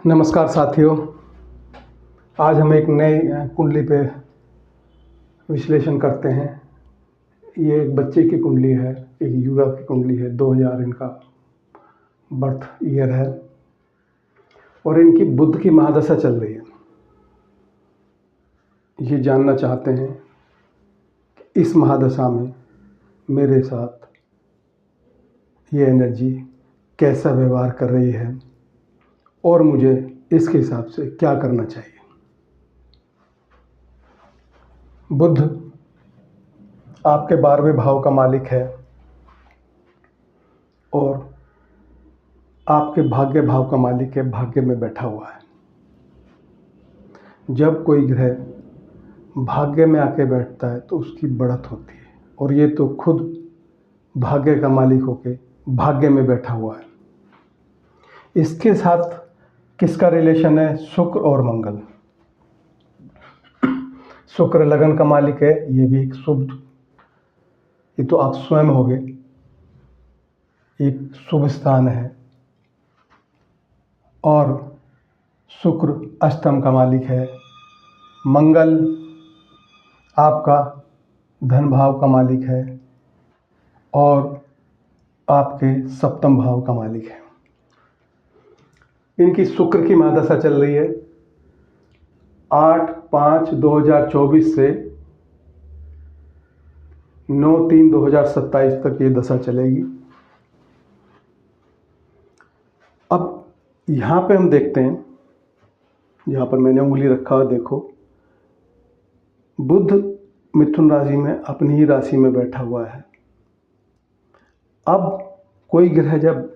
नमस्कार साथियों। आज हम एक नई कुंडली पे विश्लेषण करते हैं। ये एक बच्चे की कुंडली है, एक युवा की कुंडली है। 2000 इनका बर्थ ईयर है और इनकी बुध की महादशा चल रही है। ये जानना चाहते हैं कि इस महादशा में मेरे साथ ये एनर्जी कैसा व्यवहार कर रही है और मुझे इसके हिसाब से क्या करना चाहिए। बुध आपके 12वें भाव का मालिक है और आपके भाग्य भाव का मालिक है। भाग्य में बैठा हुआ है। जब कोई ग्रह भाग्य में आके बैठता है तो उसकी बढ़त होती है और ये तो खुद भाग्य का मालिक होके भाग्य में बैठा हुआ है। इसके साथ किसका रिलेशन है? शुक्र और मंगल। शुक्र लगन का मालिक है। ये भी एक शुभ, ये तो आप स्वयं होगे, एक शुभ स्थान है। और शुक्र अष्टम का मालिक है। मंगल आपका धन भाव का मालिक है और आपके सप्तम भाव का मालिक है। इनकी शुक्र की महादशा चल रही है 8/5/2024 से 9/3/2027 तक ये दशा चलेगी। अब यहाँ पे हम देखते हैं, यहाँ पर मैंने उंगली रखा है, देखो बुध मिथुन राशि में अपनी ही राशि में बैठा हुआ है। अब कोई ग्रह जब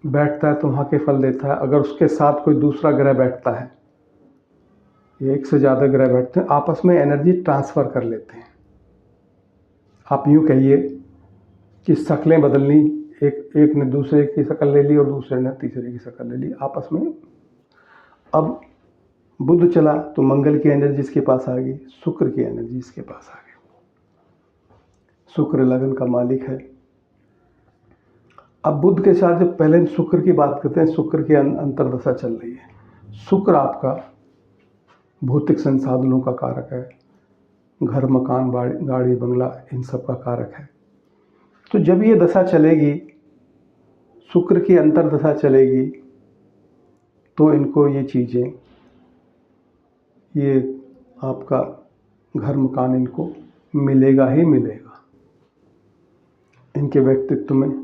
बैठता है तो वहाँ के फल देता है। अगर उसके साथ कोई दूसरा ग्रह बैठता है, एक से ज़्यादा ग्रह बैठते हैं, आपस में एनर्जी ट्रांसफ़र कर लेते हैं। आप यूँ कहिए कि शक्लें बदलनी, एक ने दूसरे की शक्ल ले ली और दूसरे ने तीसरे की शक्ल ले ली आपस में। अब बुध चला तो मंगल की एनर्जी इसके पास आ गई, शुक्र की एनर्जी इसके पास आ गई। शुक्र लगन का मालिक है। अब बुध के साथ जब पहले शुक्र की बात करते हैं, शुक्र की अंतर्दशा चल रही है। शुक्र आपका भौतिक संसाधनों का कारक है, घर मकान गाड़ी बंगला इन सब का कारक है। तो जब ये दशा चलेगी, शुक्र की अंतर्दशा चलेगी, तो इनको ये चीज़ें, ये आपका घर मकान इनको मिलेगा ही मिलेगा। इनके व्यक्तित्व में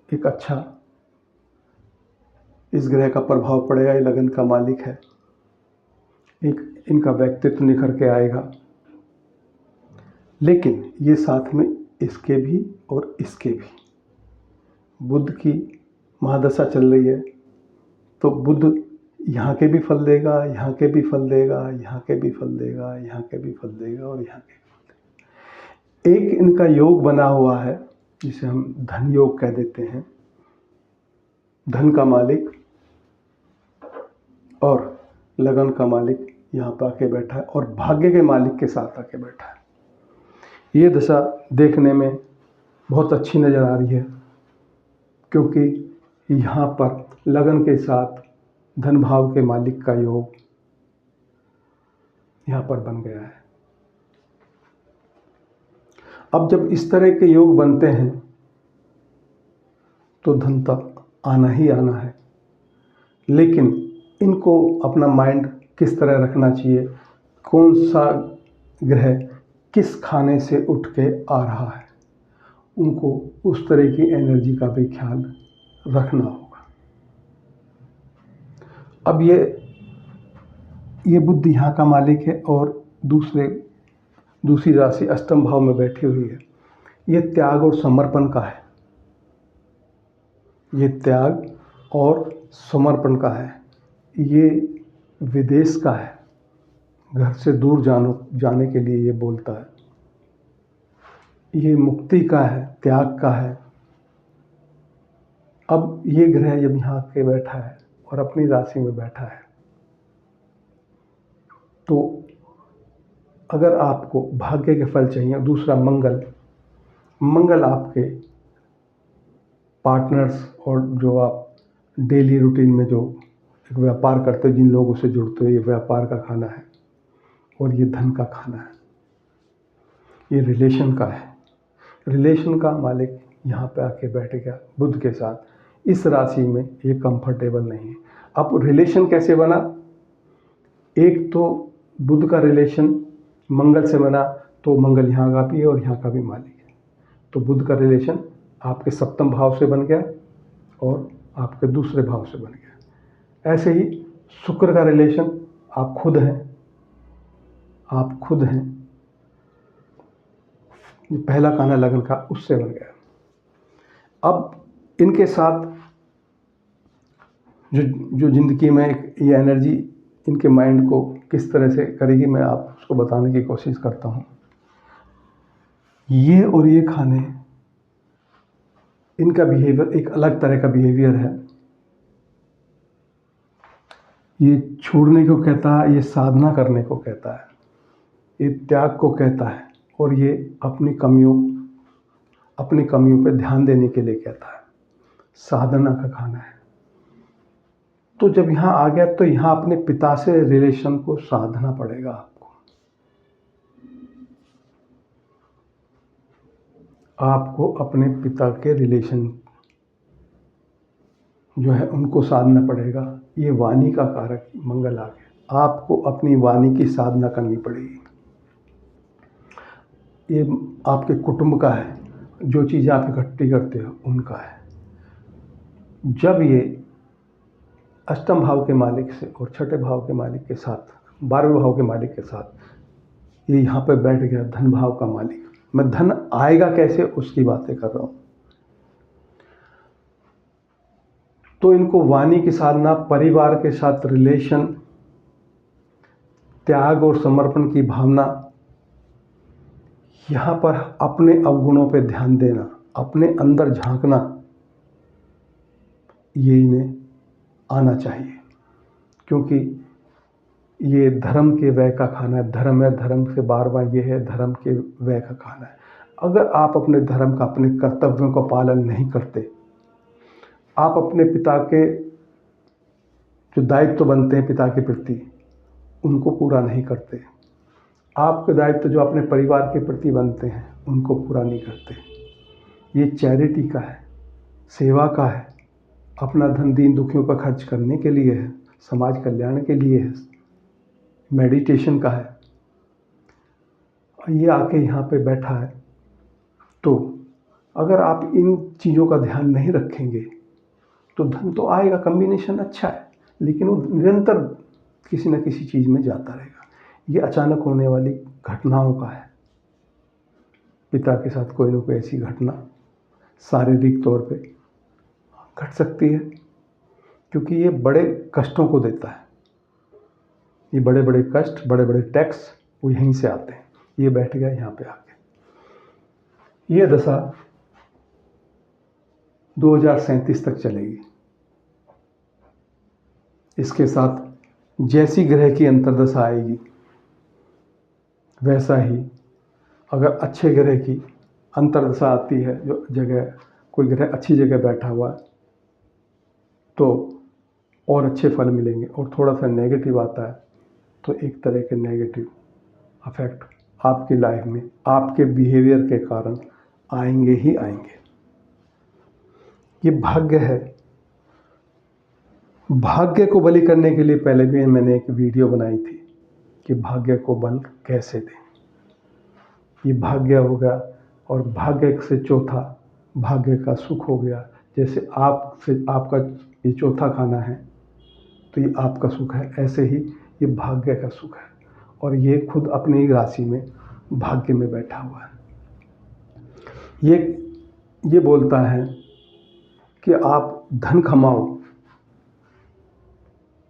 एक अच्छा इस ग्रह का प्रभाव पड़ेगा। ये लगन का मालिक है, एक इनका व्यक्तित्व निखर के आएगा। लेकिन ये साथ में इसके भी और इसके भी, बुध की महादशा चल रही है तो बुध यहाँ के भी फल देगा, यहाँ के भी फल देगा, यहाँ के भी फल देगा, यहाँ के भी फल देगा और यहाँ के भी फल देगा। एक इनका योग बना हुआ है जिसे हम धन योग कह देते हैं। धन का मालिक और लगन का मालिक यहाँ पर आके बैठा है और भाग्य के मालिक के साथ आके बैठा है। ये दशा देखने में बहुत अच्छी नज़र आ रही है क्योंकि यहाँ पर लगन के साथ धन भाव के मालिक का योग यहाँ पर बन गया है। अब जब इस तरह के योग बनते हैं तो धन तक आना ही आना है। लेकिन इनको अपना माइंड किस तरह रखना चाहिए, कौन सा ग्रह किस खाने से उठ के आ रहा है, उनको उस तरह की एनर्जी का भी ख्याल रखना होगा। अब ये बुद्धि यहाँ का मालिक है और दूसरी राशि अष्टम भाव में बैठी हुई है। ये त्याग और समर्पण का है, ये त्याग और समर्पण का है। ये विदेश का है, घर से दूर जाने के लिए ये बोलता है। ये मुक्ति का है, त्याग का है। अब ये ग्रह जब यहाँ के बैठा है और अपनी राशि में बैठा है तो अगर आपको भाग्य के फल चाहिए, दूसरा मंगल आपके पार्टनर्स और जो आप डेली रूटीन में जो एक व्यापार करते हो, जिन लोगों से जुड़ते हो, ये व्यापार का खाना है और ये धन का खाना है, ये रिलेशन का है। रिलेशन का मालिक यहाँ पे आके बैठ गया बुध के साथ। इस राशि में ये कंफर्टेबल नहीं है। अब रिलेशन कैसे बना? एक तो बुध का रिलेशन मंगल से बना, तो मंगल यहाँ का भी है और यहाँ का भी मालिक है, तो बुध का रिलेशन आपके सप्तम भाव से बन गया और आपके दूसरे भाव से बन गया। ऐसे ही शुक्र का रिलेशन आप खुद हैं, आप खुद हैं, पहला खाना लगन का उससे बन गया। अब इनके साथ जो ज़िंदगी में ये एनर्जी इनके माइंड को किस तरह से करेगी, मैं आप उसको बताने की कोशिश करता हूँ। ये और ये खाने, इनका बिहेवियर एक अलग तरह का बिहेवियर है। ये छोड़ने को कहता है, ये साधना करने को कहता है, ये त्याग को कहता है और ये अपनी कमियों पे ध्यान देने के लिए कहता है। साधना का खाना है। तो जब यहाँ आ गया तो यहाँ अपने पिता से रिलेशन को साधना पड़ेगा आपको। आपको अपने पिता के रिलेशन जो है उनको साधना पड़ेगा। ये वाणी का कारक मंगल आ गया, आपको अपनी वाणी की साधना करनी पड़ेगी। ये आपके कुटुंब का है, जो चीज़ें आप इकट्ठी करते हो उनका है। जब ये अष्टम भाव के मालिक से और छठे भाव के मालिक के साथ, 12वें भाव के मालिक के साथ ये यहाँ पे बैठ गया, धन भाव का मालिक। मैं धन आएगा कैसे उसकी बातें कर रहा हूँ। तो इनको वाणी की साधना, परिवार के साथ रिलेशन, त्याग और समर्पण की भावना, यहाँ पर अपने अवगुणों पे ध्यान देना, अपने अंदर झांकना, ये इन्हें आना चाहिए। क्योंकि ये धर्म के व्यय का खाना है। धर्म है, धर्म से बार बार ये है, धर्म के व्यय का खाना है। अगर आप अपने धर्म का, अपने कर्तव्यों का पालन नहीं करते, आप अपने पिता के जो दायित्व बनते हैं पिता के प्रति, उनको पूरा नहीं करते, आपके दायित्व जो अपने परिवार के प्रति बनते हैं उनको पूरा नहीं करते। ये चैरिटी का है, सेवा का है, अपना धन दीन दुखियों पर खर्च करने के लिए है, समाज कल्याण के लिए है, मेडिटेशन का है। ये आके यहाँ पे बैठा है, तो अगर आप इन चीज़ों का ध्यान नहीं रखेंगे तो धन तो आएगा, कम्बिनेशन अच्छा है, लेकिन वो निरंतर किसी न किसी चीज़ में जाता रहेगा। ये अचानक होने वाली घटनाओं का है। पिता के साथ कोई ना कोई ऐसी घटना शारीरिक तौर पे घट सकती है, क्योंकि ये बड़े कष्टों को देता है। ये बड़े बड़े कष्ट, बड़े बड़े टैक्स वो यहीं से आते हैं। ये बैठ गया यहाँ पे आके। ये दशा 2037 तक चलेगी। इसके साथ जैसी ग्रह की अंतर्दशा आएगी, वैसा ही अगर अच्छे ग्रह की अंतर्दशा आती है, जो जगह कोई ग्रह अच्छी जगह बैठा हुआ है, तो और अच्छे फल मिलेंगे। और थोड़ा सा नेगेटिव आता है तो एक तरह के नेगेटिव अफेक्ट आपकी लाइफ में, आपके बिहेवियर के कारण आएंगे ही आएंगे। ये भाग्य है। भाग्य को बलि करने के लिए पहले भी मैंने एक वीडियो बनाई थी कि भाग्य को बल कैसे दें। ये भाग्य हो गया, और भाग्य से चौथा भाग्य का सुख हो गया। जैसे आपका ये चौथा खाना है तो ये आपका सुख है, ऐसे ही ये भाग्य का सुख है, और ये खुद अपनी ही राशि में भाग्य में बैठा हुआ है। ये बोलता है कि आप धन कमाओ,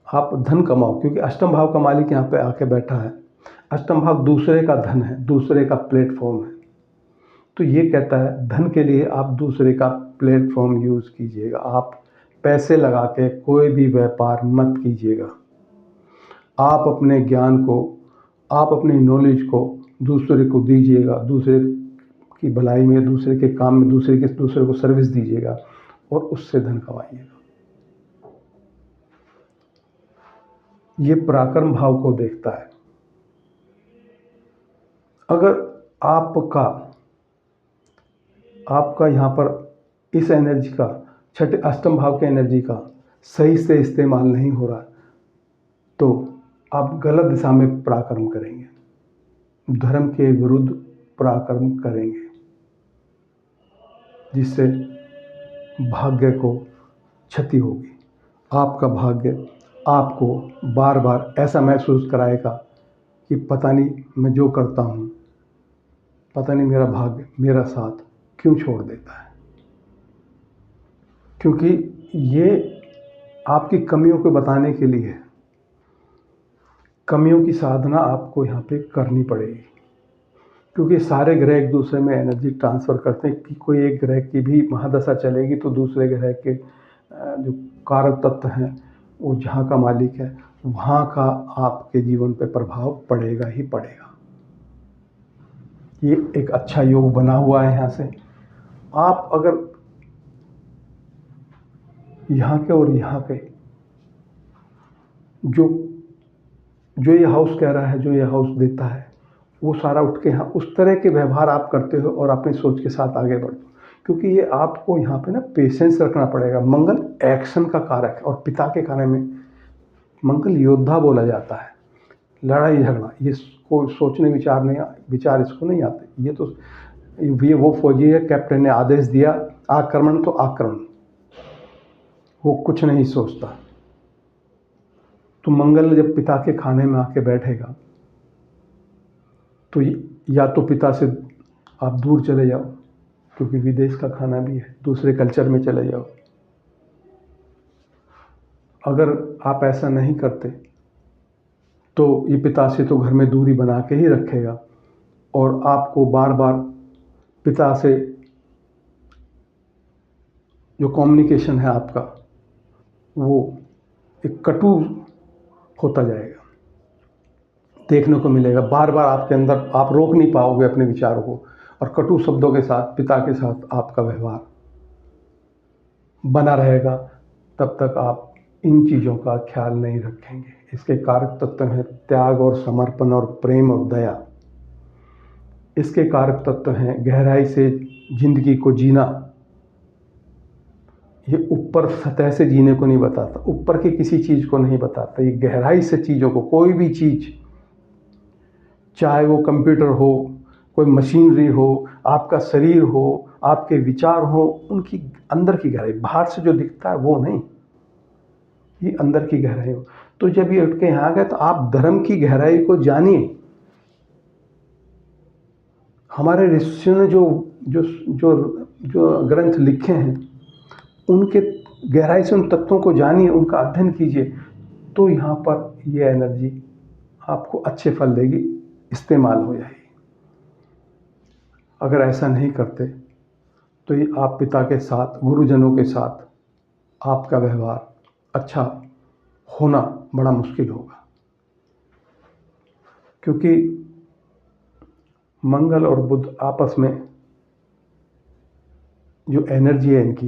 आप धन कमाओ, क्योंकि अष्टम भाव का मालिक यहाँ पे आके बैठा है। अष्टम भाव दूसरे का धन है, दूसरे का प्लेटफॉर्म है। तो ये कहता है धन के लिए आप दूसरे का प्लेटफॉर्म यूज़ कीजिएगा। आप पैसे लगा के कोई भी व्यापार मत कीजिएगा। आप अपने ज्ञान को, आप अपनी नॉलेज को दूसरे को दीजिएगा, दूसरे की भलाई में, दूसरे के काम में, दूसरे को सर्विस दीजिएगा और उससे धन कमाइएगा। ये पराक्रम भाव को देखता है। अगर आपका यहाँ पर इस एनर्जी का, छठे अष्टम भाव के एनर्जी का सही से इस्तेमाल नहीं हो रहा, तो आप गलत दिशा में पराक्रम करेंगे, धर्म के विरुद्ध पराक्रम करेंगे, जिससे भाग्य को क्षति होगी। आपका भाग्य आपको बार बार ऐसा महसूस कराएगा कि पता नहीं मैं जो करता हूँ, पता नहीं मेरा भाग्य मेरा साथ क्यों छोड़ देता है। क्योंकि ये आपकी कमियों को बताने के लिए है। कमियों की साधना आपको यहाँ पे करनी पड़ेगी, क्योंकि सारे ग्रह एक दूसरे में एनर्जी ट्रांसफ़र करते हैं कि कोई एक ग्रह की भी महादशा चलेगी तो दूसरे ग्रह के जो कारक तत्व हैं, वो जहाँ का मालिक है वहाँ का आपके जीवन पे प्रभाव पड़ेगा ही पड़ेगा। ये एक अच्छा योग बना हुआ है। यहाँ से आप अगर यहाँ के और यहाँ के जो ये हाउस कह रहा है, जो ये हाउस देता है, वो सारा उठ के यहाँ उस तरह के व्यवहार आप करते हो और अपनी सोच के साथ आगे बढ़ते हो। क्योंकि ये आपको यहाँ पे ना पेशेंस रखना पड़ेगा। मंगल एक्शन का कारक है और पिता के खाने में मंगल योद्धा बोला जाता है। लड़ाई झगड़ा ये को सोचने विचार इसको नहीं आते। ये वो फौजी है, कैप्टन ने आदेश दिया आक्रमण तो आक्रमण, वो कुछ नहीं सोचता। तो मंगल जब पिता के खाने में आके बैठेगा तो या तो पिता से आप दूर चले जाओ, क्योंकि विदेश का खाना भी है, दूसरे कल्चर में चले जाओ। अगर आप ऐसा नहीं करते तो ये पिता से तो घर में दूरी बना के ही रखेगा और आपको बार बार पिता से जो कम्युनिकेशन है आपका, वो एक कटु होता जाएगा, देखने को मिलेगा। बार बार आपके अंदर आप रोक नहीं पाओगे अपने विचारों को, और कटु शब्दों के साथ पिता के साथ आपका व्यवहार बना रहेगा। तब तक आप इन चीज़ों का ख्याल नहीं रखेंगे। इसके कारक तत्व हैं त्याग और समर्पण और प्रेम और दया। इसके कारक तत्व हैं गहराई से जिंदगी को जीना। ये ऊपर सतह से जीने को नहीं बताता, ऊपर की किसी चीज़ को नहीं बताता। ये गहराई से चीज़ों को, कोई भी चीज़, चाहे वो कंप्यूटर हो, कोई मशीनरी हो, आपका शरीर हो, आपके विचार हो, उनकी अंदर की गहराई, बाहर से जो दिखता है वो नहीं, ये अंदर की गहराई हो। तो जब ये उठ के यहाँ गए तो आप धर्म की गहराई को जानिए। हमारे ऋषियों ने जो जो जो जो ग्रंथ लिखे हैं, उनके गहराई से उन तत्वों को जानिए, उनका अध्ययन कीजिए, तो यहाँ पर ये एनर्जी आपको अच्छे फल देगी, इस्तेमाल हो जाएगी। अगर ऐसा नहीं करते तो ये आप पिता के साथ, गुरुजनों के साथ आपका व्यवहार अच्छा होना बड़ा मुश्किल होगा। क्योंकि मंगल और बुध आपस में जो एनर्जी है इनकी,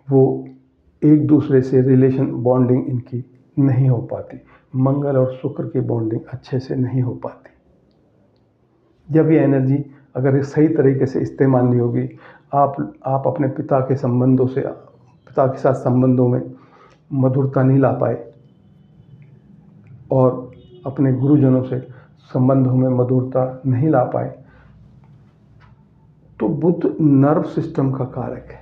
वो एक दूसरे से रिलेशन बॉन्डिंग इनकी नहीं हो पाती। मंगल और शुक्र की बॉन्डिंग अच्छे से नहीं हो पाती। जब ये एनर्जी अगर ये सही तरीके से इस्तेमाल नहीं होगी, आप अपने पिता के साथ संबंधों में मधुरता नहीं ला पाए और अपने गुरुजनों से संबंधों में मधुरता नहीं ला पाए, तो बुध नर्व सिस्टम का कारक है,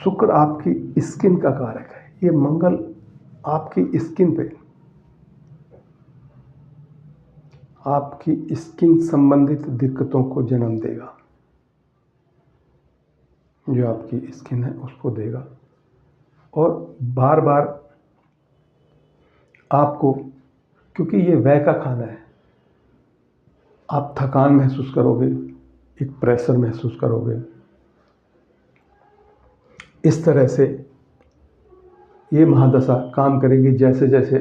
शुक्र आपकी स्किन का कारक है, ये मंगल आपकी स्किन पे, आपकी स्किन संबंधित दिक्कतों को जन्म देगा। जो आपकी स्किन है उसको देगा और बार बार आपको, क्योंकि ये व्यय का खाना है, आप थकान महसूस करोगे, एक प्रेशर महसूस करोगे। इस तरह से ये महादशा काम करेगी। जैसे जैसे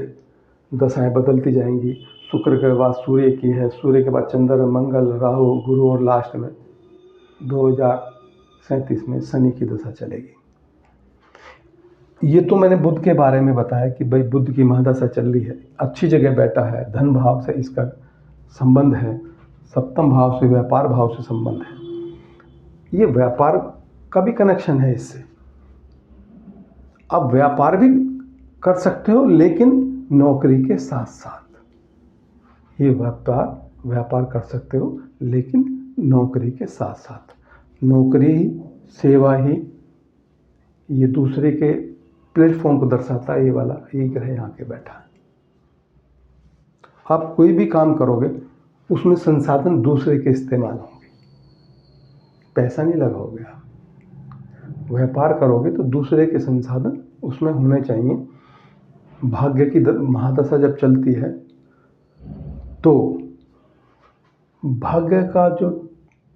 दशाएं बदलती जाएंगी, शुक्र के बाद सूर्य की है, सूर्य के बाद चंद्र, मंगल, राहु, गुरु और लास्ट में 2037 में शनि की दशा चलेगी। ये तो मैंने बुध के बारे में बताया कि भाई बुध की महादशा चल रही है, अच्छी जगह बैठा है, धन भाव से इसका संबंध है, सप्तम भाव से, व्यापार भाव से संबंध है। ये व्यापार का भी कनेक्शन है इससे। आप व्यापार भी कर सकते हो लेकिन नौकरी के साथ साथ। ये व्यापार कर सकते हो लेकिन नौकरी के साथ साथ। नौकरी ही, सेवा ही, ये दूसरे के प्लेटफॉर्म को दर्शाता है। ये वाला ये ग्रह यहाँ के बैठा है। आप कोई भी काम करोगे उसमें संसाधन दूसरे के इस्तेमाल होंगे, पैसा नहीं लगाओगे आप। व्यापार करोगे तो दूसरे के संसाधन उसमें होने चाहिए। भाग्य की महादशा जब चलती है तो भाग्य का जो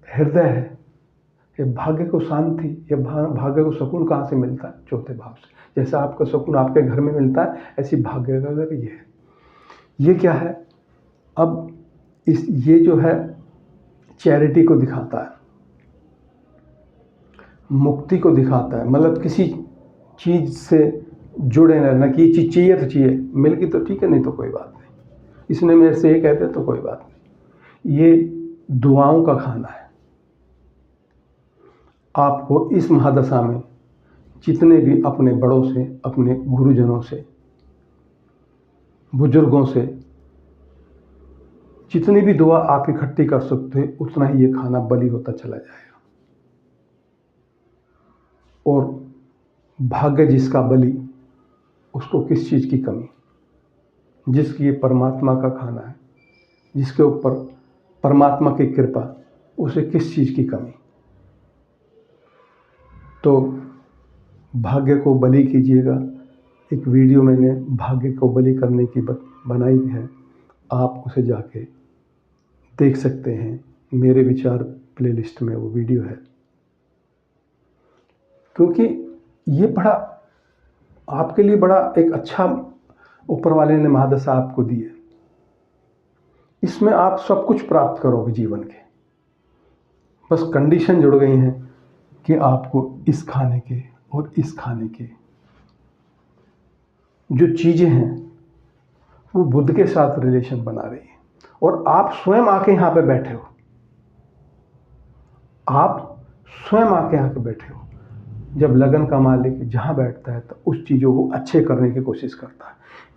हृदय है, ये भाग्य को शांति या भाग्य को सुकून कहाँ से मिलता है? चौथे भाव से। जैसा आपका सुकून आपके घर में मिलता है, ऐसी भाग्य का घर ये है। ये क्या है? अब ये जो है चैरिटी को दिखाता है, मुक्ति को दिखाता है। मतलब किसी चीज़ से जुड़े रहना कि ये चीज़ चाहिए तो चाहिए, मिल गई तो ठीक है, नहीं तो कोई बात नहीं, इसने मेरे से ये कहते तो कोई बात नहीं। ये दुआओं का खाना है। आपको इस महादशा में जितने भी अपने बड़ों से, अपने गुरुजनों से, बुजुर्गों से जितनी भी दुआ आप इकट्ठी कर सकते हैं, उतना ही ये खाना बलि होता चला जाएगा। और भाग्य जिसका बलि, उसको किस चीज़ की कमी? जिसकी ये परमात्मा का खाना है, जिसके ऊपर परमात्मा की कृपा, उसे किस चीज़ की कमी? तो भाग्य को बलि कीजिएगा। एक वीडियो मैंने भाग्य को बलि करने की बनाई है, आप उसे जाके देख सकते हैं। मेरे विचार प्लेलिस्ट में वो वीडियो है। क्योंकि ये बड़ा आपके लिए बड़ा एक अच्छा ऊपर वाले ने महादशा आपको दी है। इसमें आप सब कुछ प्राप्त करोगे जीवन के। बस कंडीशन जुड़ गई हैं कि आपको इस खाने के और इस खाने के जो चीज़ें हैं वो बुध के साथ रिलेशन बना रही है। और आप स्वयं आके यहाँ पे बैठे हो, आप स्वयं आके यहाँ पे बैठे हो। जब लगन का मालिक जहाँ बैठता है तो उस चीज़ों को अच्छे करने की कोशिश करता है।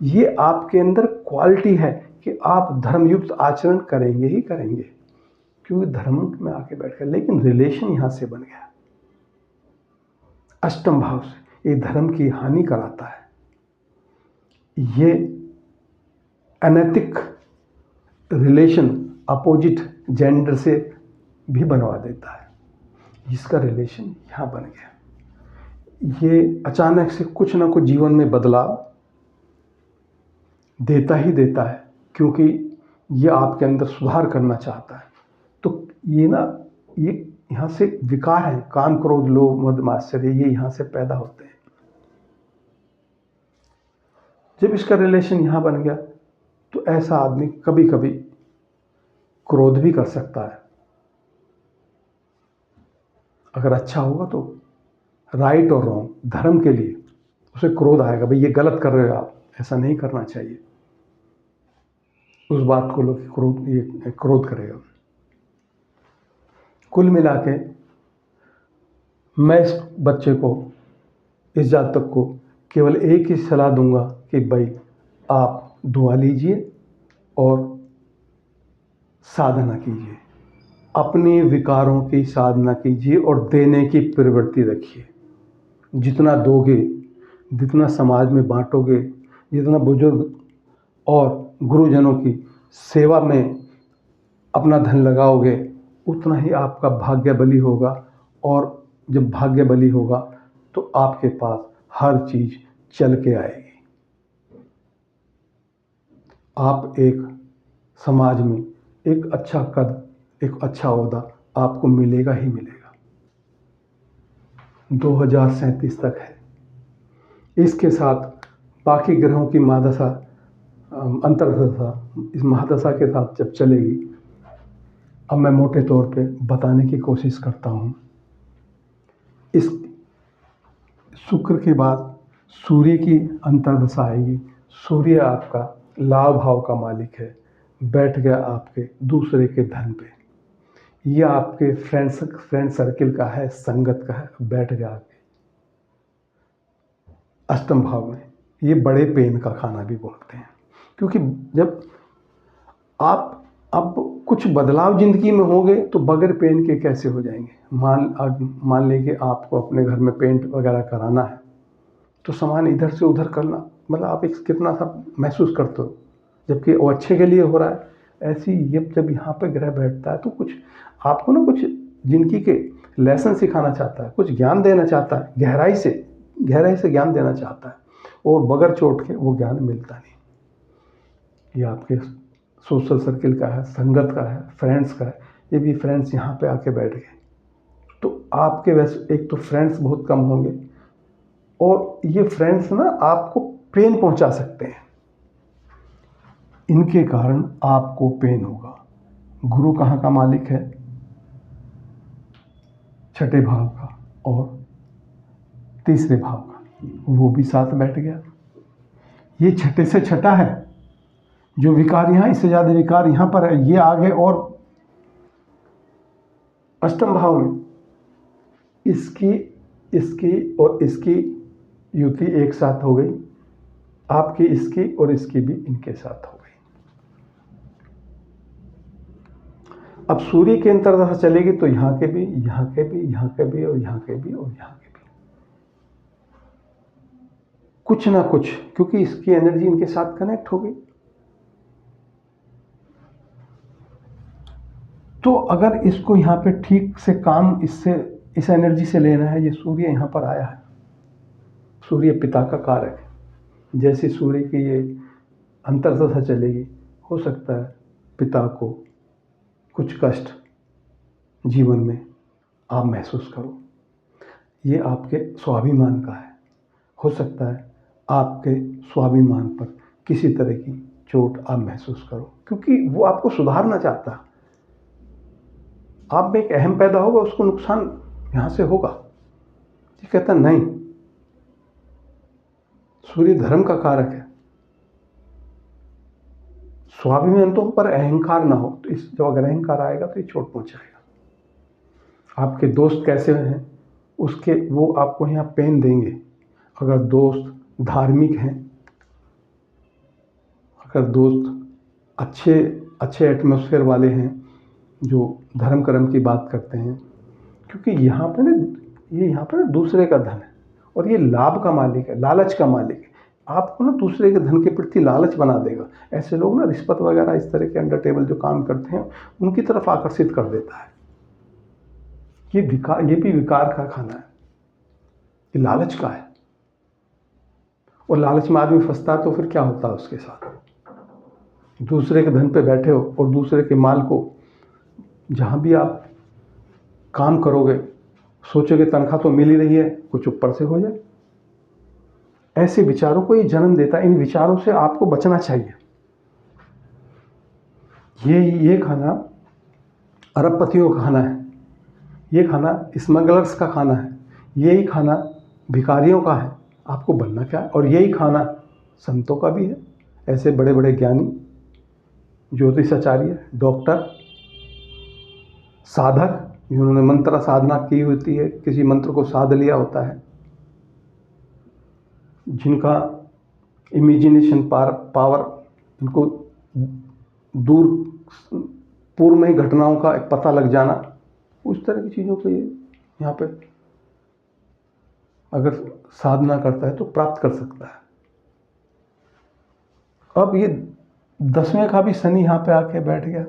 ये आपके अंदर क्वालिटी है कि आप धर्मयुक्त आचरण करेंगे ही करेंगे, क्योंकि धर्म में आके बैठ गए। लेकिन रिलेशन यहाँ से बन गया अष्टम भाव से। ये धर्म की हानि कराता है। ये अनैतिक रिलेशन अपोजिट जेंडर से भी बनवा देता है, जिसका रिलेशन यहाँ बन गया। ये अचानक से कुछ ना कुछ जीवन में बदलाव देता ही देता है, क्योंकि ये आपके अंदर सुधार करना चाहता है। तो ये यहाँ से विकार है, काम, क्रोध, लोभ, मद, मात्सर्य, ये यहाँ से पैदा होते हैं। जब इसका रिलेशन यहाँ बन गया तो ऐसा आदमी कभी कभी क्रोध भी कर सकता है। अगर अच्छा होगा तो राइट और रॉन्ग, धर्म के लिए उसे क्रोध आएगा, भाई ये गलत कर रहे हो आप, ऐसा नहीं करना चाहिए। उस बात को लोग क्रोध करेगा। कुल मिला के मैं इस बच्चे को, इस जातक को केवल एक ही सलाह दूंगा कि भाई आप दुआ लीजिए और साधना कीजिए, अपने विकारों की साधना कीजिए और देने की प्रवृत्ति रखिए। जितना दोगे, जितना समाज में बांटोगे, जितना बुजुर्ग और गुरुजनों की सेवा में अपना धन लगाओगे, उतना ही आपका भाग्य बली होगा। और जब भाग्य बली होगा तो आपके पास हर चीज़ चल के आएगी। आप एक समाज में एक अच्छा कद, एक अच्छा ओहदा आपको मिलेगा ही मिलेगा। 2037 तक है। इसके साथ बाकी ग्रहों की महादशा, अंतर्दशा, इस महादशा के साथ जब चलेगी, अब मैं मोटे तौर पे बताने की कोशिश करता हूँ। इस शुक्र के बाद सूर्य की अंतर्दशा आएगी। सूर्य आपका लाभ भाव का मालिक है, बैठ गया आपके दूसरे के धन पे। ये आपके फ्रेंड सर्किल का है, संगत का है, बैठ गया आपके अष्टम भाव में। ये बड़े पेन का खाना भी बोलते हैं, क्योंकि जब आप अब कुछ बदलाव ज़िंदगी में होंगे तो बगैर पेन के कैसे हो जाएंगे। मान लीजिए आपको अपने घर में पेंट वगैरह कराना है, तो सामान इधर से उधर करना, मतलब आप एक कितना सा महसूस करते हो, जबकि वो अच्छे के लिए हो रहा है। ऐसी ये जब यहाँ पे ग्रह बैठता है तो कुछ आपको ना कुछ जिंदगी के लेसन सिखाना चाहता है, कुछ ज्ञान देना चाहता है, गहराई से ज्ञान देना चाहता है, और बगैर चोट के वो ज्ञान मिलता नहीं। ये आपके सोशल सर्किल का है, संगत का है, फ्रेंड्स का है। ये भी फ्रेंड्स यहाँ पे आके बैठ गए तो आपके वैसे एक तो फ्रेंड्स बहुत कम होंगे, और ये फ्रेंड्स ना आपको पेन पहुंचा सकते हैं, इनके कारण आपको पेन होगा। गुरु कहाँ का मालिक है? छठे भाव का और तीसरे भाव का, वो भी साथ बैठ गया। ये छठे से छठा है, जो विकार यहाँ, इससे ज़्यादा विकार यहाँ पर है, ये आगे और अष्टम भाव में इसकी और इसकी युति एक साथ हो गई, आपकी इसकी और इसकी भी इनके साथ हो गई। अब सूर्य के अंतर्दशा चलेगी तो यहाँ के भी, यहाँ के भी, यहाँ के भी, और यहाँ के भी, और यहाँ के भी, कुछ ना कुछ, क्योंकि इसकी एनर्जी इनके साथ कनेक्ट हो गई। तो अगर इसको यहाँ पे ठीक से काम इस एनर्जी से लेना है, ये सूर्य यहाँ पर आया है। सूर्य पिता का कारक है। जैसे सूर्य की ये अंतर्दशा चलेगी, हो सकता है पिता को कुछ कष्ट जीवन में आप महसूस करो। ये आपके स्वाभिमान का है। हो सकता है आपके स्वाभिमान पर किसी तरह की चोट आप महसूस करो, क्योंकि वो आपको सुधारना चाहता है। आप में एक अहम पैदा होगा, उसको नुकसान यहाँ से होगा। ये कहता नहीं, सूर्य धर्म का कारक है, स्वाभिमान तो पर अहंकार ना हो। तो जब अगर अहंकार आएगा तो ये चोट पहुंचाएगा। आपके दोस्त कैसे हैं उसके, वो आपको यहाँ पेन देंगे। अगर दोस्त धार्मिक हैं, अगर दोस्त अच्छे एटमॉस्फेयर वाले हैं, जो धर्म कर्म की बात करते हैं, क्योंकि यहाँ पे ना दूसरे का धन है, और ये लाभ का मालिक है, लालच का मालिक है। आपको ना दूसरे के धन के प्रति लालच बना देगा। ऐसे लोग ना रिश्वत वगैरह इस तरह के अंडर टेबल जो काम करते हैं, उनकी तरफ आकर्षित कर देता है। ये भी विकार का खाना है, ये लालच का है। और लालच में आदमी फंसता है तो फिर क्या होता है उसके साथ? दूसरे के धन पे बैठे हो और दूसरे के माल को, जहाँ भी आप काम करोगे सोचोगे तनख्वाह तो मिल ही रही है, कुछ ऊपर से हो जाए। ऐसे विचारों को ये जन्म देता है। इन विचारों से आपको बचना चाहिए। ये खाना अरबपतियों का खाना है, ये खाना स्मगलर्स का खाना है, यही खाना भिखारियों का है। आपको बनना क्या है? और यही खाना संतों का भी है। ऐसे बड़े बड़े ज्ञानी, ज्योतिषाचार्य, डॉक्टर, साधक, जिन्होंने मंत्र साधना की होती है, किसी मंत्र को साध लिया होता है, जिनका इमेजिनेशन पावर, इनको दूर पूर्व में ही घटनाओं का एक पता लग जाना, उस तरह की चीज़ों को ये यहाँ पे अगर साधना करता है तो प्राप्त कर सकता है। अब ये 10वें का भी शनि यहाँ पे आके बैठ गया।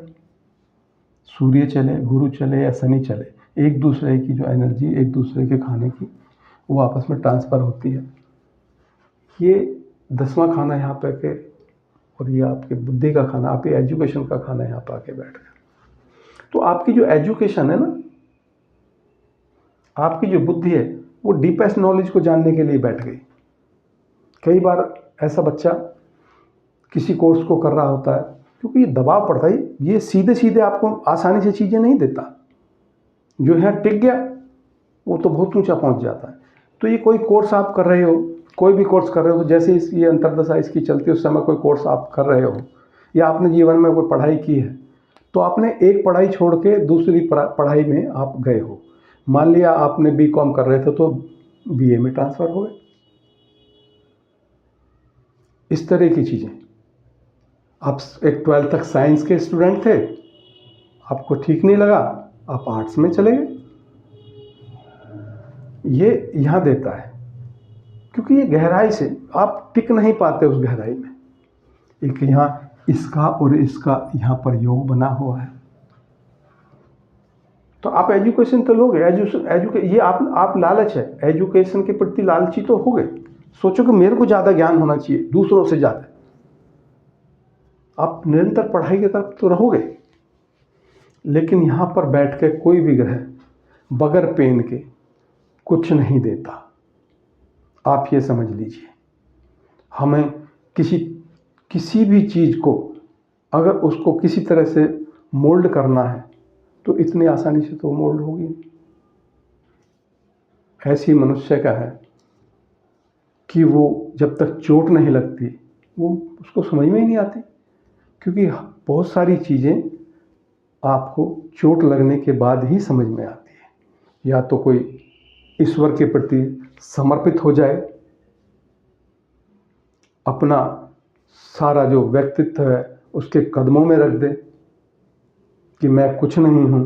सूर्य चले, गुरु चले या शनि चले, एक दूसरे की जो एनर्जी, एक दूसरे के खाने की, वो आपस में ट्रांसफ़र होती है। ये 10वां खाना यहाँ पे के, और ये आपके बुद्धि का खाना, आपके एजुकेशन का खाना यहाँ पे आके बैठ गया। तो आपकी जो एजुकेशन है ना, आपकी जो बुद्धि है, वो डीपेस्ट नॉलेज को जानने के लिए बैठ गई। कई बार ऐसा बच्चा किसी कोर्स को कर रहा होता है, क्योंकि ये दबाव पड़ता है, ये सीधे सीधे आपको आसानी से चीज़ें नहीं देता। जो यहाँ टिक गया वो तो बहुत ऊंचा पहुंच जाता है। तो ये कोई कोर्स आप कर रहे हो, कोई भी कोर्स कर रहे हो, तो जैसे ये अंतर्दशा इसकी चलती है, उस समय कोई कोर्स आप कर रहे हो या आपने जीवन में कोई पढ़ाई की है, तो आपने एक पढ़ाई छोड़ के दूसरी पढ़ाई में आप गए हो। मान लिया आपने बीकॉम कर रहे थे तो बीए में ट्रांसफ़र हो गए। इस तरह की चीज़ें। आप एक 12th तक साइंस के स्टूडेंट थे, आपको ठीक नहीं लगा, आप आर्ट्स में चले गए। ये यहाँ देता है, क्योंकि ये गहराई से आप टिक नहीं पाते उस गहराई में। एक यहाँ इसका और इसका यहाँ पर योग बना हुआ है, तो आप एजुकेशन तो लोगे। ये आप लालच है, एजुकेशन के प्रति लालची तो हो गए। सोचो कि मेरे को ज़्यादा ज्ञान होना चाहिए, दूसरों से ज़्यादा। आप निरंतर पढ़ाई की तरफ तो रहोगे, लेकिन यहाँ पर बैठ के कोई भी ग्रह बगैर पेन के कुछ नहीं देता। आप ये समझ लीजिए, हमें किसी भी चीज़ को अगर उसको किसी तरह से मोल्ड करना है तो इतनी आसानी से तो मोल्ड होगी नहीं। ऐसी मनुष्य का है कि वो जब तक चोट नहीं लगती वो उसको समझ में ही नहीं आती, क्योंकि बहुत सारी चीज़ें आपको चोट लगने के बाद ही समझ में आती है। या तो कोई ईश्वर के प्रति समर्पित हो जाए, अपना सारा जो व्यक्तित्व है उसके कदमों में रख दे कि मैं कुछ नहीं हूँ,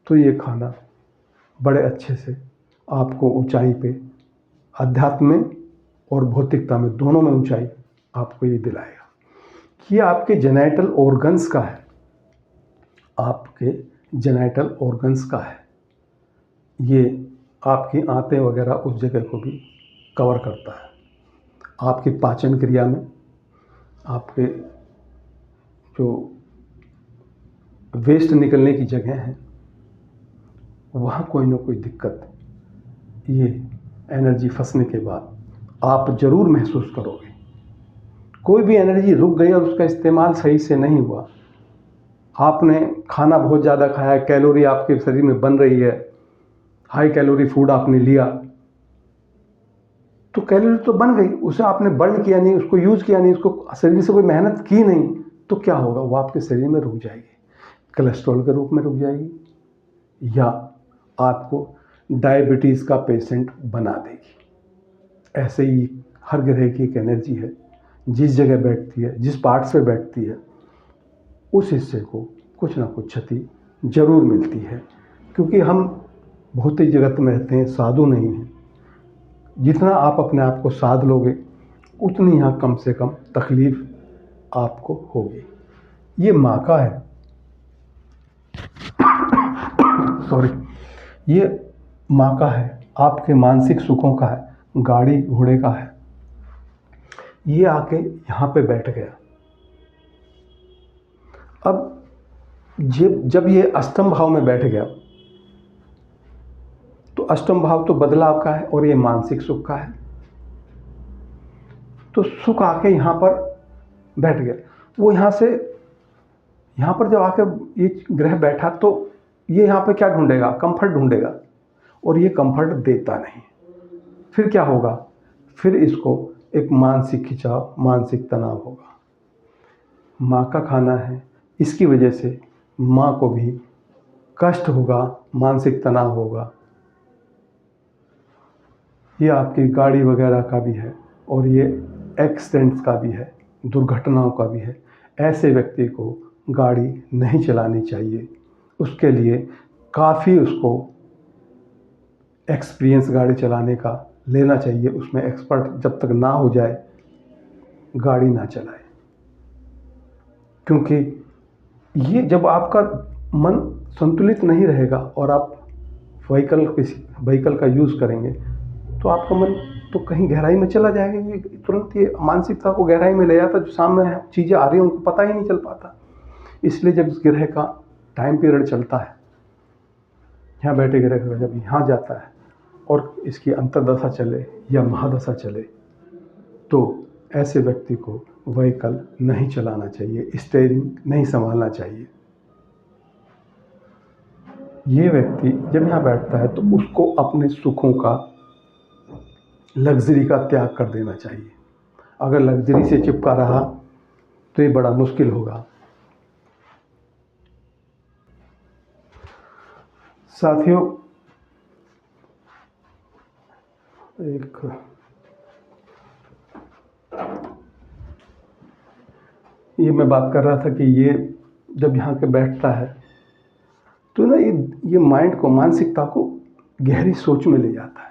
तो ये खाना बड़े अच्छे से आपको ऊंचाई पे, अध्यात्म में और भौतिकता में, दोनों में ऊंचाई आपको ये दिलाएगा। ये आपके जेनेटल ऑर्गन्स का है, आपके जेनेटल ऑर्गन्स का है। ये आपकी आंतें वगैरह उस जगह को भी कवर करता है। आपकी पाचन क्रिया में, आपके जो वेस्ट निकलने की जगह है, वहाँ कोई ना कोई दिक्कत ये एनर्जी फंसने के बाद आप ज़रूर महसूस करोगे। कोई भी एनर्जी रुक गई और उसका इस्तेमाल सही से नहीं हुआ, आपने खाना बहुत ज़्यादा खाया, कैलोरी आपके शरीर में बन रही है, हाई कैलोरी फूड आपने लिया, तो कैलोरी तो बन गई, उसे आपने बर्न किया नहीं, उसको यूज़ किया नहीं, उसको शरीर से कोई मेहनत की नहीं, तो क्या होगा? वो आपके शरीर में रुक जाएगी, कोलेस्ट्रॉल के रूप में रुक जाएगी, या आपको डायबिटीज़ का पेशेंट बना देगी। ऐसे ही हर ग्रह की एक एनर्जी है, जिस जगह बैठती है, जिस पार्ट पे बैठती है, उस हिस्से को कुछ ना कुछ क्षति जरूर मिलती है। क्योंकि हम भौतिक जगत में रहते हैं, साधु नहीं हैं। जितना आप अपने आप को साध लोगे, उतनी यहाँ कम से कम तकलीफ आपको होगी। ये माँ का है सॉरी, ये माँ का है, आपके मानसिक सुखों का है, गाड़ी घोड़े का है। ये आके यहाँ पे बैठ गया। अब जब ये अष्टम भाव में बैठ गया, तो अष्टम भाव तो बदलाव का है और ये मानसिक सुख का है। तो सुख आके यहाँ पर बैठ गया। वो यहाँ पर जब आके ये ग्रह बैठा, तो ये यहाँ पे क्या ढूंढेगा? कंफर्ट ढूंढेगा, और ये कंफर्ट देता नहीं। फिर क्या होगा? फिर इसको एक मानसिक खिंचाव, मानसिक तनाव होगा। माँ का खाना है, इसकी वजह से माँ को भी कष्ट होगा, मानसिक तनाव होगा। ये आपकी गाड़ी वगैरह का भी है, और ये एक्सीडेंट्स का भी है, दुर्घटनाओं का भी है। ऐसे व्यक्ति को गाड़ी नहीं चलानी चाहिए। उसके लिए काफ़ी उसको एक्सपीरियंस गाड़ी चलाने का लेना चाहिए। उसमें एक्सपर्ट जब तक ना हो जाए, गाड़ी ना चलाए। क्योंकि ये जब आपका मन संतुलित नहीं रहेगा और आप व्हीकल का यूज़ करेंगे, तो आपका मन तो कहीं गहराई में चला जाएगा। तुरंत ये मानसिकता को गहराई में ले जाता, जो सामने चीज़ें आ रही हैं उनको पता ही नहीं चल पाता। इसलिए जब इस ग्रह का टाइम पीरियड चलता है, यहाँ बैठे ग्रह का जब यहाँ जाता है और इसकी अंतर्दशा चले या महादशा चले, तो ऐसे व्यक्ति को व्हीकल नहीं चलाना चाहिए, स्टीयरिंग नहीं संभालना चाहिए। ये व्यक्ति जब यहाँ बैठता है तो उसको अपने सुखों का लग्जरी का त्याग कर देना चाहिए। अगर लग्जरी से चिपका रहा तो ये बड़ा मुश्किल होगा। साथियों, ये मैं बात कर रहा था कि ये जब यहाँ के बैठता है तो ना ये माइंड को, मानसिकता को गहरी सोच में ले जाता है।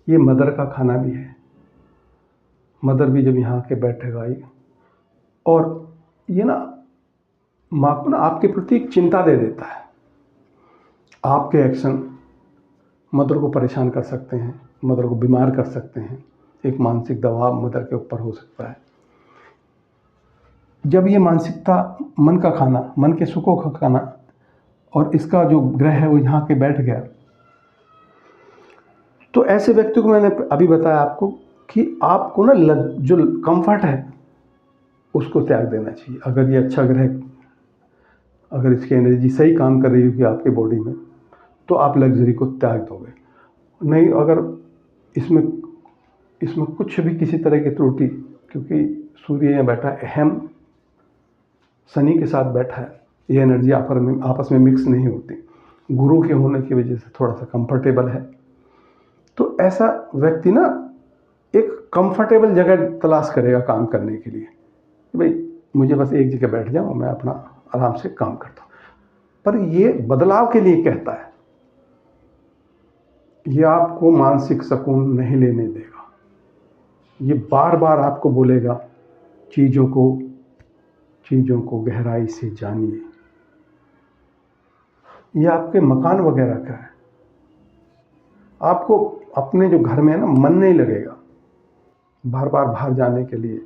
ये मदर का खाना भी है। मदर भी जब यहाँ के बैठेगा ये, और ये ना माँ को ना आपके प्रति एक चिंता दे देता है। आपके एक्शन मदर को परेशान कर सकते हैं, मदर को बीमार कर सकते हैं। एक मानसिक दबाव मदर के ऊपर हो सकता है। जब ये मानसिकता, मन का खाना, मन के सुखों का खाना, और इसका जो ग्रह है वो यहाँ के बैठ गया, तो ऐसे व्यक्ति को मैंने अभी बताया आपको कि आपको ना जो कंफर्ट है उसको त्याग देना चाहिए। अगर ये अच्छा ग्रह, अगर इसकी एनर्जी सही काम कर रही होगी आपके बॉडी में, तो आप लग्जरी को त्याग दोगे। नहीं, अगर इसमें कुछ भी किसी तरह की त्रुटि, क्योंकि सूर्य यहाँ बैठा है, अहम शनि के साथ बैठा है, ये एनर्जी आपस में मिक्स नहीं होती। गुरु के होने की वजह से थोड़ा सा कंफर्टेबल है। तो ऐसा व्यक्ति ना एक कंफर्टेबल जगह तलाश करेगा काम करने के लिए। भाई मुझे बस एक जगह बैठ जाऊँ, मैं अपना आराम से काम करता हूँ। पर ये बदलाव के लिए कहता है, ये आपको मानसिक सुकून नहीं लेने देगा। ये बार बार आपको बोलेगा चीज़ों को गहराई से जानिए। ये आपके मकान वगैरह का है। आपको अपने जो घर में है ना, मन नहीं लगेगा बार बार बाहर जाने के लिए,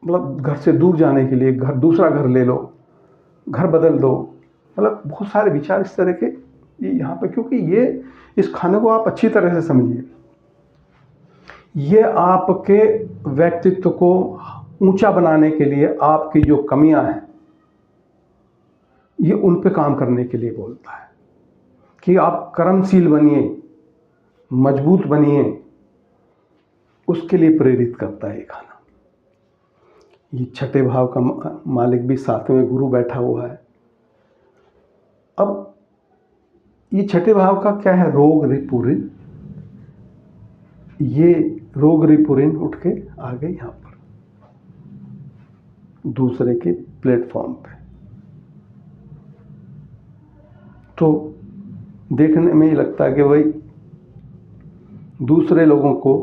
मतलब घर से दूर जाने के लिए, दूसरा घर ले लो, घर बदल दो, मतलब बहुत सारे विचार इस तरह के ये यहाँ पे। क्योंकि ये इस खाने को आप अच्छी तरह से समझिए, ये आपके व्यक्तित्व को ऊंचा बनाने के लिए, आपकी जो कमियां हैं ये उन पे काम करने के लिए बोलता है कि आप कर्मशील बनिए, मजबूत बनिए, उसके लिए प्रेरित करता है ये खाना। ये छठे भाव का मालिक भी 7वें गुरु बैठा हुआ है। अब ये छठे भाव का क्या है? रोग रिपुरिन। ये रोग रिपुरिन उठ के आ गए यहाँ पर दूसरे के प्लेटफॉर्म पे। तो देखने में ही लगता है कि भाई दूसरे लोगों को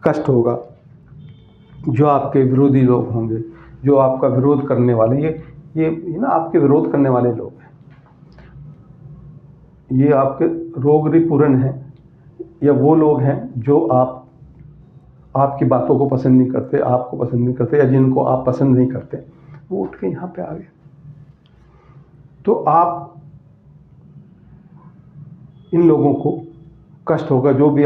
कष्ट होगा, जो आपके विरोधी लोग होंगे, जो आपका विरोध करने वाले, ये ना आपके विरोध करने वाले लोग हैं, ये आपके रोग रिपुरन हैं, या वो लोग हैं जो आपकी बातों को पसंद नहीं करते, आपको पसंद नहीं करते, या जिनको आप पसंद नहीं करते, वो उठ के यहाँ पे आ गए। तो आप इन लोगों को कष्ट होगा, जो भी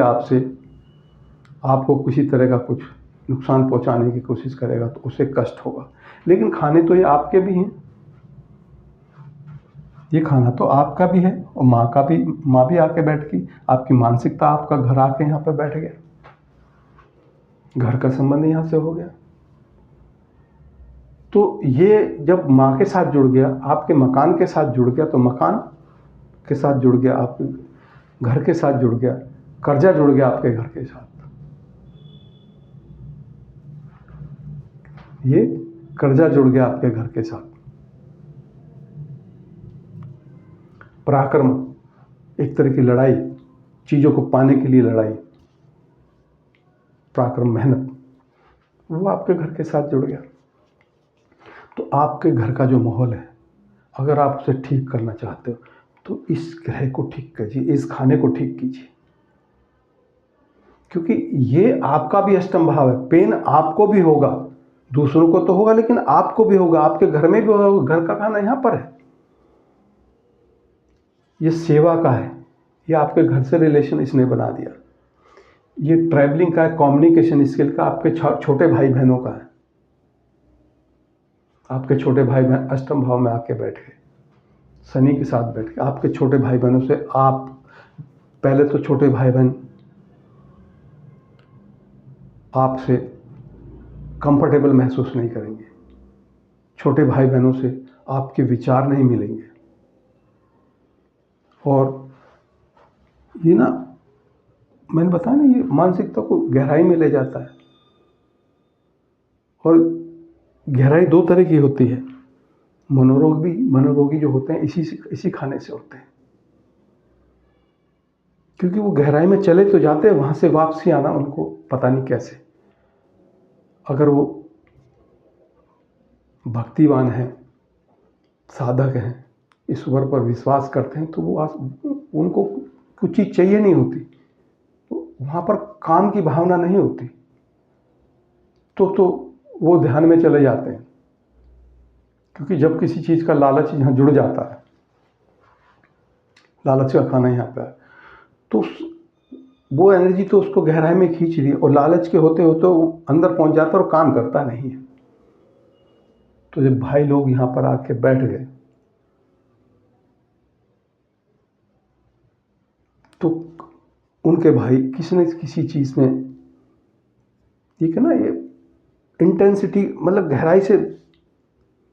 आपको किसी तरह का कुछ नुकसान पहुंचाने की कोशिश करेगा तो उसे कष्ट होगा। लेकिन खाने तो ये आपके भी हैं, ये खाना तो आपका भी है, और माँ भी आके बैठ गई, आपकी मानसिकता, आपका घर आके यहाँ पे बैठ गया, घर का संबंध यहाँ से हो गया। तो ये जब माँ के साथ जुड़ गया, आपके मकान के साथ जुड़ गया, तो मकान के साथ जुड़ गया, आपके घर के साथ जुड़ गया, कर्जा जुड़ गया आपके घर के साथ। ये कर्जा जुड़ गया आपके घर के साथ। पराक्रम, एक तरह की लड़ाई, चीज़ों को पाने के लिए लड़ाई, पराक्रम, मेहनत, वो आपके घर के साथ जुड़ गया। तो आपके घर का जो माहौल है, अगर आप उसे ठीक करना चाहते हो तो इस ग्रह को ठीक कीजिए, इस खाने को ठीक कीजिए। क्योंकि ये आपका भी अष्टम भाव है। पेन आपको भी होगा, दूसरों को तो होगा, लेकिन आपको भी होगा, आपके घर में भी होगा। घर का खाना यहाँ पर है, ये सेवा का है, ये आपके घर से रिलेशन इसने बना दिया। ये ट्रैवलिंग का है, कम्युनिकेशन स्किल का, आपके छोटे भाई बहनों का है। आपके छोटे भाई बहन अष्टम भाव में आके बैठ गए, शनि के साथ बैठ गए। आपके छोटे भाई बहनों से आप, पहले तो छोटे भाई बहन आपसे कंफर्टेबल महसूस नहीं करेंगे, छोटे भाई बहनों से आपके विचार नहीं मिलेंगे। और ये ना, मैंने बताया ना, ये मानसिकता को गहराई में ले जाता है। और गहराई दो तरह की होती है। मनोरोगी जो होते हैं इसी खाने से होते हैं, क्योंकि वो गहराई में चले तो जाते हैं, वहां से वापसी आना उनको पता नहीं कैसे। अगर वो भक्तिवान हैं, साधक हैं, ईश्वर पर विश्वास करते हैं, तो उनको कुछ चीज़ चाहिए नहीं होती, तो वहाँ पर काम की भावना नहीं होती, तो वो ध्यान में चले जाते हैं। क्योंकि जब किसी चीज़ का लालच यहाँ जुड़ जाता है, लालच का खाना यहाँ पे है, तो वो एनर्जी तो उसको गहराई में खींच रही है, और लालच के होते होते वो अंदर पहुँच जाता है और काम करता नहीं है। तो जब भाई लोग यहाँ पर आके बैठ गए, तो उनके भाई किसी न किसी चीज़ में, ठीक है ना, ये इंटेंसिटी मतलब गहराई से